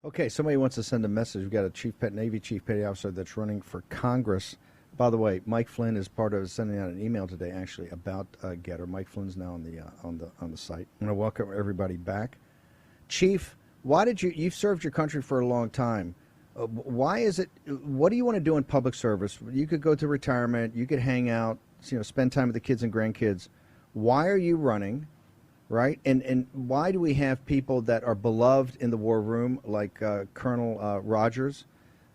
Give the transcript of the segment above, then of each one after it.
Okay, somebody wants to send a message. We've got a Navy Chief Petty Officer that's running for Congress. By the way, Mike Flynn is part of sending out an email today, actually, about Getter. Mike Flynn's now on the site. I'm going to welcome everybody back. Chief, why did you've served your country for a long time? Why is it? What do you want to do in public service? You could go to retirement. You could hang out. Spend time with the kids and grandkids. Why are you running? Right, and why do we have people that are beloved in the war room, like Colonel Rogers,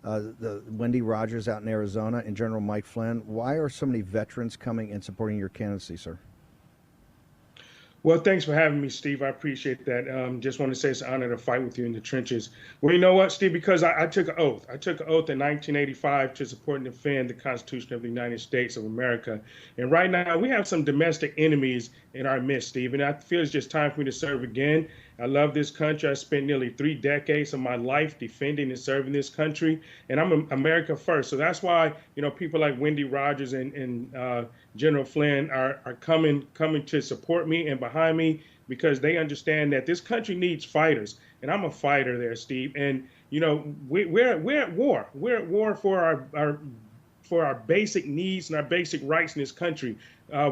the Wendy Rogers out in Arizona, and General Mike Flynn? Why are so many veterans coming and supporting your candidacy, sir? Well, thanks for having me, Steve. I appreciate that. Just want to say it's an honor to fight with you in the trenches. Well, you know what, Steve? Because I took an oath. I took an oath in 1985 to support and defend the Constitution of the United States of America. And right now, we have some domestic enemies in our midst, Steve. And I feel it's just time for me to serve again. I love this country. I spent nearly 3 decades of my life defending and serving this country, and I'm America first. So that's why, people like Wendy Rogers and General Flynn are coming to support me and behind me, because they understand that this country needs fighters, and I'm a fighter there, Steve. And we're at war. We're at war for our basic needs and our basic rights in this country.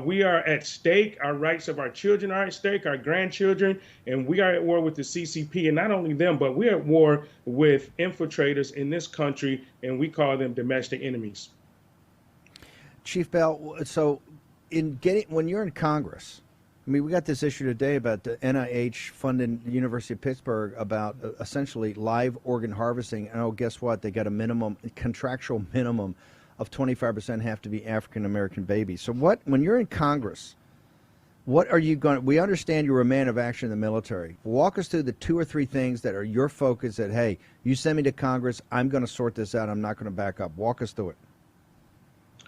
We are at stake. Our rights of our children are at stake, our grandchildren, and we are at war with the CCP. And not only them, but we're at war with infiltrators in this country, and we call them domestic enemies. Chief Bell, so when you're in Congress, I mean, we got this issue today about the NIH funding the University of Pittsburgh about essentially live organ harvesting. And oh, guess what? They got a contractual minimum of 25% have to be African-American babies. So when you're in Congress, what are you going? We understand you're a man of action in the military. Walk us through the 2 or 3 things that are your focus that, hey, you send me to Congress, I'm going to sort this out. I'm not going to back up. Walk us through it.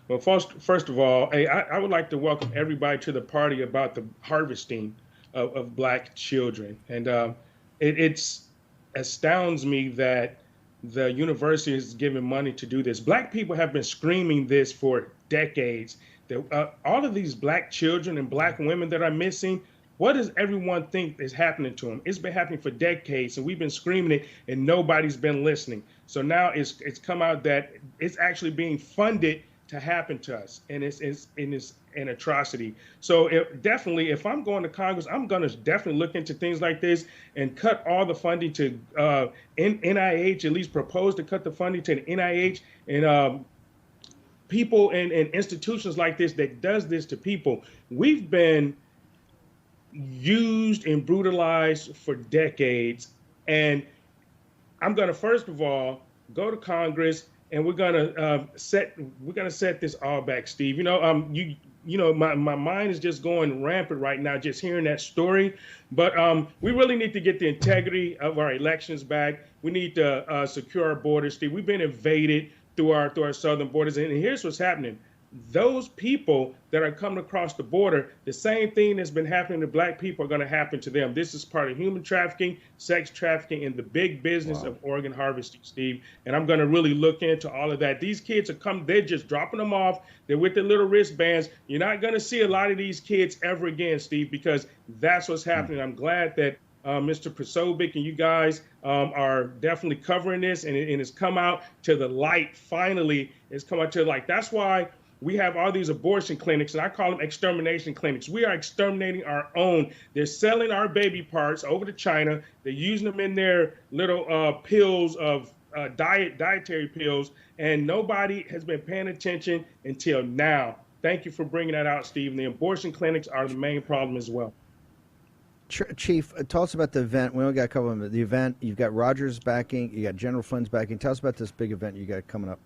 Well, first of all, hey, I would like to welcome everybody to the party about the harvesting of Black children. And it astounds me that the university is giving money to do this. Black people have been screaming this for decades. That all of these Black children and Black women that are missing, what does everyone think is happening to them? It's been happening for decades, and we've been screaming it, and nobody's been listening. So now it's come out that it's actually being funded to happen to us, and it's an atrocity. So definitely, if I'm going to Congress, I'm going to definitely look into things like this and cut all the funding to NIH, at least propose to cut the funding to the NIH and people and institutions like this that does this to people. We've been used and brutalized for decades, and I'm going to first of all go to Congress, and we're gonna set this all back, Steve. My mind is just going rampant right now, just hearing that story. But we really need to get the integrity of our elections back. We need to secure our borders, Steve. We've been invaded through our southern borders, and here's what's happening. Those people that are coming across the border, the same thing that's been happening to Black people are going to happen to them. This is part of human trafficking, sex trafficking, and the big business of organ harvesting, Steve. And I'm going to really look into all of that. These kids they're just dropping them off. They're with their little wristbands. You're not going to see a lot of these kids ever again, Steve, because that's what's happening. I'm glad that Mr. Prosovic and you guys are definitely covering this, and it's come out to the light. Finally, it's come out to the light. That's why we have all these abortion clinics, and I call them extermination clinics. We are exterminating our own. They're selling our baby parts over to China. They're using them in their little pills of dietary pills, and nobody has been paying attention until now. Thank you for bringing that out, Steve. And the abortion clinics are the main problem as well. Chief, tell us about the event. We only got a couple of them. The event, you've got Rogers backing, you got General Flynn's backing. Tell us about this big event you got coming up.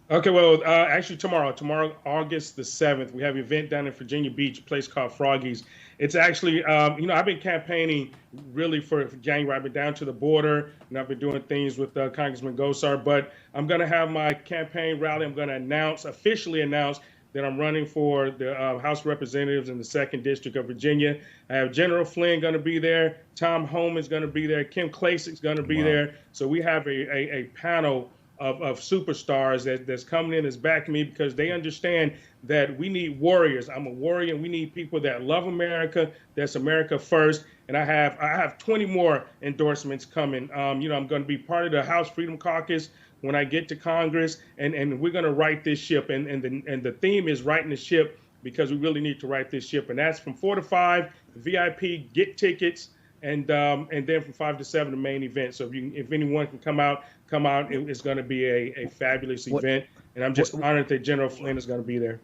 Okay, well, actually tomorrow, August the 7th, we have an event down in Virginia Beach, a place called Froggy's. It's actually, I've been campaigning really for January. I've been down to the border, and I've been doing things with Congressman Gosar, but I'm going to have my campaign rally. I'm going to officially announce that I'm running for the House of Representatives in the 2nd District of Virginia. I have General Flynn going to be there. Tom Homan is going to be there. Kim Klasik's going to be there. So we have a panel of superstars that's coming in, that's backing me, because they understand that we need warriors. I'm a warrior, and we need people that love America, that's America first. and I have 20 more endorsements coming. You know, I'm going to be part of the House Freedom Caucus when I get to Congress, and we're going to right this ship. And the theme is righting the ship, because we really need to right this ship. And that's from 4 to 5 VIP, get tickets, and then from 5 to 7 the main event. So if anyone can come out. It's going to be a fabulous event, and I'm just honored that General Flynn is going to be there.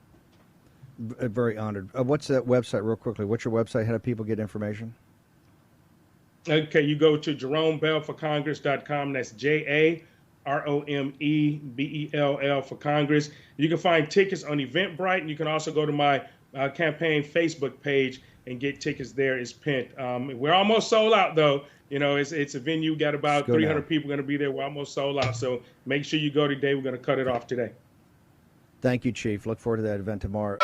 Very honored. What's that website, real quickly? What's your website? How do people get information? Okay, you go to JaromeBell4Congress.com. That's JaromeBell for Congress. You can find tickets on Eventbrite, and you can also go to my campaign Facebook page and get tickets there. It's pinned. We're almost sold out, though. You know, it's a venue. Got about 300 people going to be there. We're almost sold out. So make sure you go today. We're going to cut it off today. Thank you, Chief. Look forward to that event tomorrow.